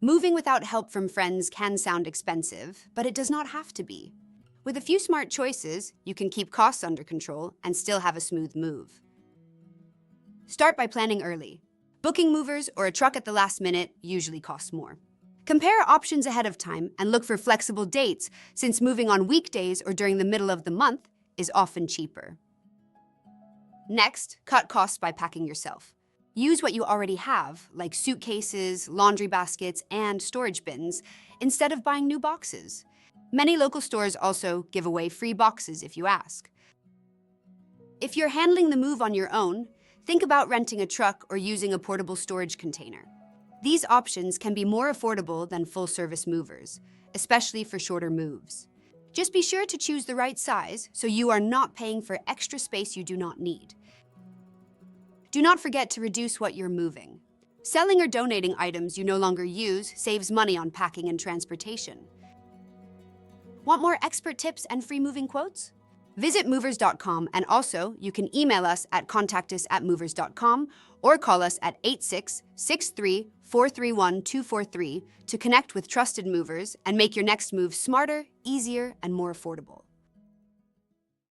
Moving without help from friends can sound expensive, but it does not have to be. With a few smart choices, you can keep costs under control and still have a smooth move. Start by planning early. Booking movers or a truck at the last minute usually costs more. Compare options ahead of time and look for flexible dates, since moving on weekdays or during the middle of the month is often cheaper. Next, cut costs by packing yourself. Use what you already have, like suitcases, laundry baskets, and storage bins, instead of buying new boxes. Many local stores also give away free boxes if you ask. If you're handling the move on your own, think about renting a truck or using a portable storage container. These options can be more affordable than full-service movers, especially for shorter moves. Just be sure to choose the right size so you are not paying for extra space you do not need. Do not forget to reduce what you're moving. Selling or donating items you no longer use saves money on packing and transportation. Want more expert tips and free moving quotes? Visit movers.com, and also you can email us at contactus@movers.com or call us at 8663-431-243 to connect with trusted movers and make your next move smarter, easier, and more affordable.